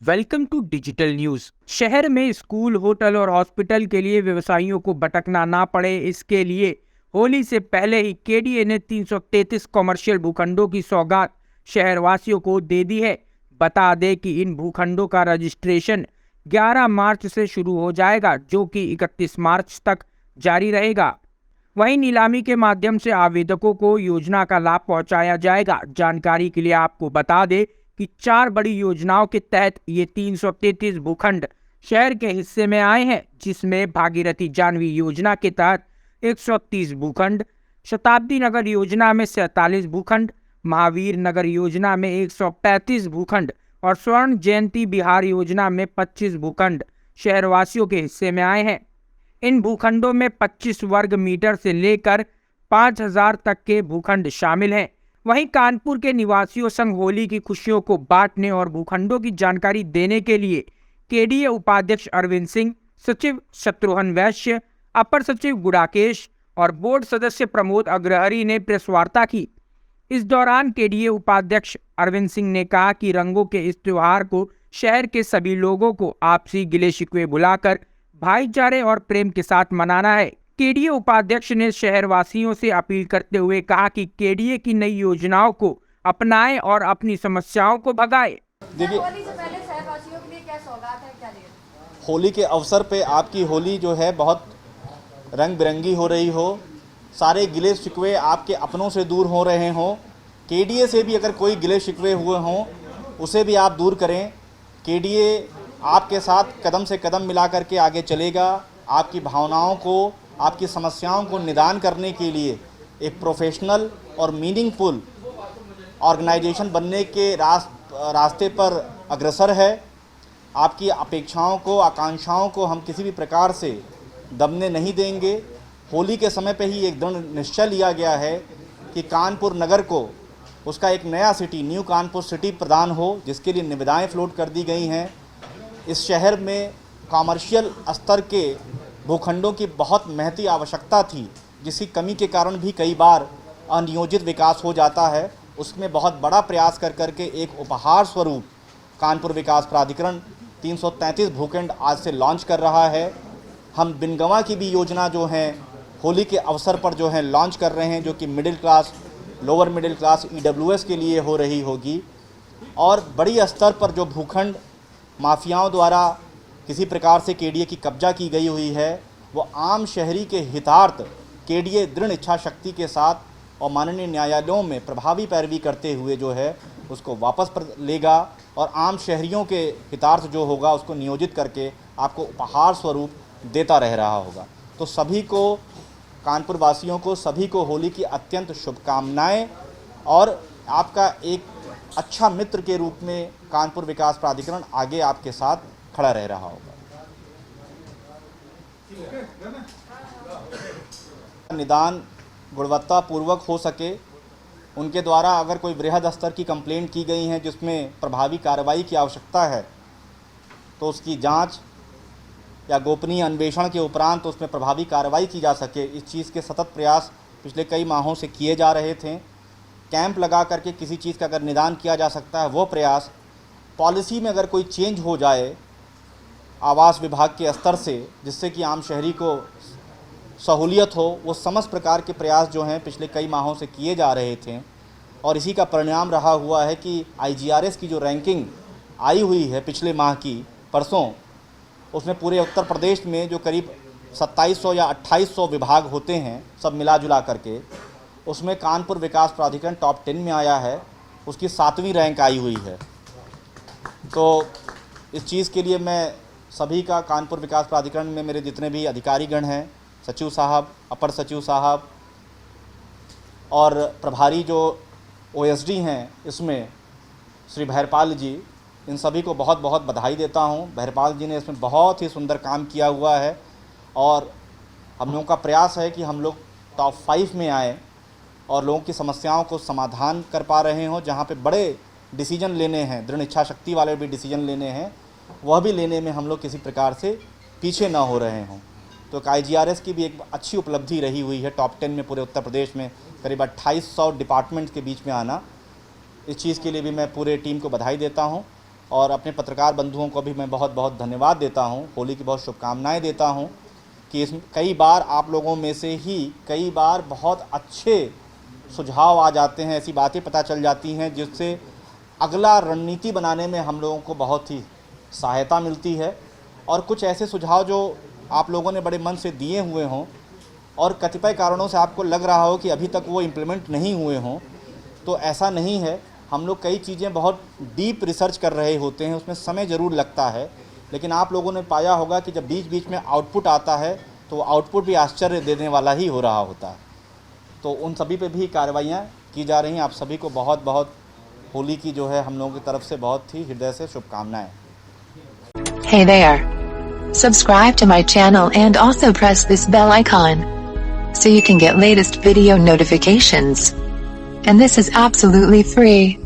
Welcome to digital news. शहर में school, hotel और हॉस्पिटल के लिए व्यवसायियों को भटकना ना पड़े, इसके लिए होली से पहले ही केडीए ने 333 कॉमर्शियल भूखंडों की सौगात शहरवासियों को दे दी है। बता दें कि इन भूखंडों का रजिस्ट्रेशन 11 मार्च से शुरू हो जाएगा, जो कि 31 मार्च तक जारी रहेगा। वहीं नीलामी के माध्यम से आवेदकों को योजना का लाभ पहुंचाया जाएगा। जानकारी के लिए आपको बता दें कि 4 बड़ी योजनाओं के तहत ये 333 भूखंड शहर के हिस्से में आए हैं, जिसमें भागीरथी जानवी योजना के तहत 130 भूखंड, शताब्दी नगर योजना में 47 भूखंड, महावीर नगर योजना में 135 भूखंड और स्वर्ण जयंती बिहार योजना में 25 भूखंड शहरवासियों के हिस्से में आए हैं। इन भूखंडों में 25 वर्ग मीटर से लेकर 5000 तक के भूखंड शामिल हैं। वहीं कानपुर के निवासियों संग होली की खुशियों को बांटने और भूखंडों की जानकारी देने के लिए केडीए उपाध्यक्ष अरविंद सिंह, सचिव शत्रुघ्न वैश्य, अपर सचिव गुड़ाकेश और बोर्ड सदस्य प्रमोद अग्रहरी ने प्रेस वार्ता की। इस दौरान केडीए उपाध्यक्ष अरविंद सिंह ने कहा कि रंगों के इस त्योहार को शहर के सभी लोगों को आपसी गिले शिकवे भुलाकर भाईचारे और प्रेम के साथ मनाना है। केडीए उपाध्यक्ष ने शहरवासियों से अपील करते हुए कहा कि केडीए की नई योजनाओं को अपनाएं और अपनी समस्याओं को भगाएं। देखिए, होली से पहले शहरवासियों के लिए क्या सौगात है, क्या दें? होली के अवसर पे आपकी होली जो है बहुत रंग बिरंगी हो रही हो, सारे गिले शिकवे आपके अपनों से दूर हो रहे हों। केडीए से भी अगर कोई गिले शिकवे हुए हों उसे भी आप दूर करें। केडीए आपके साथ कदम से कदम मिला करके आगे चलेगा। आपकी भावनाओं को, आपकी समस्याओं को निदान करने के लिए एक प्रोफेशनल और मीनिंगफुल ऑर्गेनाइजेशन बनने के रास्ते पर अग्रसर है। आपकी अपेक्षाओं को, आकांक्षाओं को हम किसी भी प्रकार से दबने नहीं देंगे। होली के समय पे ही एक दृढ़ निश्चय लिया गया है कि कानपुर नगर को उसका एक नया सिटी, न्यू कानपुर सिटी प्रदान हो, जिसके लिए निविदाएं फ्लोट कर दी गई हैं। इस शहर में कॉमर्शियल स्तर के भूखंडों की बहुत महती आवश्यकता थी, जिसकी कमी के कारण भी कई बार अनियोजित विकास हो जाता है। उसमें बहुत बड़ा प्रयास कर करके एक उपहार स्वरूप कानपुर विकास प्राधिकरण 333 भूखंड आज से लॉन्च कर रहा है। हम बिनगंवा की भी योजना जो है होली के अवसर पर जो है लॉन्च कर रहे हैं, जो कि middle class, lower middle class EWS के लिए हो रही होगी। और बड़ी स्तर पर जो भूखंड माफियाओं द्वारा किसी प्रकार से केडीए की कब्जा की गई हुई है, वो आम शहरी के हितार्थ केडीए दृढ़ इच्छा शक्ति के साथ और माननीय न्यायालयों में प्रभावी पैरवी करते हुए जो है उसको वापस लेगा और आम शहरियों के हितार्थ जो होगा उसको नियोजित करके आपको उपहार स्वरूप देता रह रहा होगा। तो सभी को, कानपुर वासियों को, सभी को होली की अत्यंत शुभकामनाएं और आपका एक अच्छा मित्र के रूप में कानपुर विकास प्राधिकरण आगे आपके साथ खड़ा रह रहा होगा। निदान गुणवत्तापूर्वक हो सके, उनके द्वारा अगर कोई वृहद स्तर की कंप्लेंट की गई हैं जिसमें प्रभावी कार्रवाई की आवश्यकता है, तो उसकी जांच या गोपनीय अन्वेषण के उपरांत तो उसमें प्रभावी कार्रवाई की जा सके, इस चीज़ के सतत प्रयास पिछले कई माहों से किए जा रहे थे। कैंप लगा करके किसी चीज़ का अगर निदान किया जा सकता है वो प्रयास, पॉलिसी में अगर कोई चेंज हो जाए आवास विभाग के स्तर से, जिससे कि आम शहरी को सहूलियत हो, वो समस्त प्रकार के प्रयास जो हैं पिछले कई माहों से किए जा रहे थे। और इसी का परिणाम रहा हुआ है कि आईजीआरएस की जो रैंकिंग आई हुई है पिछले माह की, परसों, उसमें पूरे उत्तर प्रदेश में जो करीब 2700 या 2800 विभाग होते हैं सब मिला जुला करके, उसमें कानपुर विकास प्राधिकरण टॉप 10 में आया है, उसकी 7वीं रैंक आई हुई है। तो इस चीज़ के लिए मैं सभी का, कानपुर विकास प्राधिकरण में मेरे जितने भी अधिकारीगण हैं, सचिव साहब, अपर सचिव साहब और प्रभारी जो ओएसडी हैं इसमें श्री भैरपाल जी, इन सभी को बहुत बहुत बधाई देता हूं। भैरपाल जी ने इसमें बहुत ही सुंदर काम किया हुआ है और हम लोगों का प्रयास है कि हम लोग टॉप 5 में आए और लोगों की समस्याओं को समाधान कर पा रहे हों। जहां पे बड़े डिसीजन लेने हैं, दृढ़ इच्छा शक्ति वाले भी डिसीजन लेने हैं, वह भी लेने में हम लोग किसी प्रकार से पीछे ना हो रहे हों। तो आईजीआरएस की भी एक अच्छी उपलब्धि रही हुई है, टॉप 10 में पूरे उत्तर प्रदेश में करीब 2800 डिपार्टमेंट्स के बीच में आना। इस चीज़ के लिए भी मैं पूरे टीम को बधाई देता हूं। और अपने पत्रकार बंधुओं को भी मैं बहुत बहुत धन्यवाद देता हूँ, होली की बहुत शुभकामनाएं देता हूँ कि कई बार आप लोगों में से ही कई बार बहुत अच्छे सुझाव आ जाते हैं, ऐसी बातें पता चल जाती हैं जिससे अगला रणनीति बनाने में हम लोगों को बहुत ही सहायता मिलती है। और कुछ ऐसे सुझाव जो आप लोगों ने बड़े मन से दिए हुए हों और कतिपय कारणों से आपको लग रहा हो कि अभी तक वो इम्प्लीमेंट नहीं हुए हों, तो ऐसा नहीं है। हम लोग कई चीज़ें बहुत डीप रिसर्च कर रहे होते हैं, उसमें समय ज़रूर लगता है, लेकिन आप लोगों ने पाया होगा कि जब बीच बीच में आउटपुट आता है तो आउटपुट भी आश्चर्य देने वाला ही हो रहा होता है। तो उन सभी पे भी कार्रवाइयाँ की जा रही हैं। आप सभी को बहुत बहुत होली की जो है हम लोगों की तरफ से बहुत ही हृदय से शुभकामनाएं। Hey there. Subscribe to my channel and also press this bell icon so you can get latest video notifications. And this is absolutely free.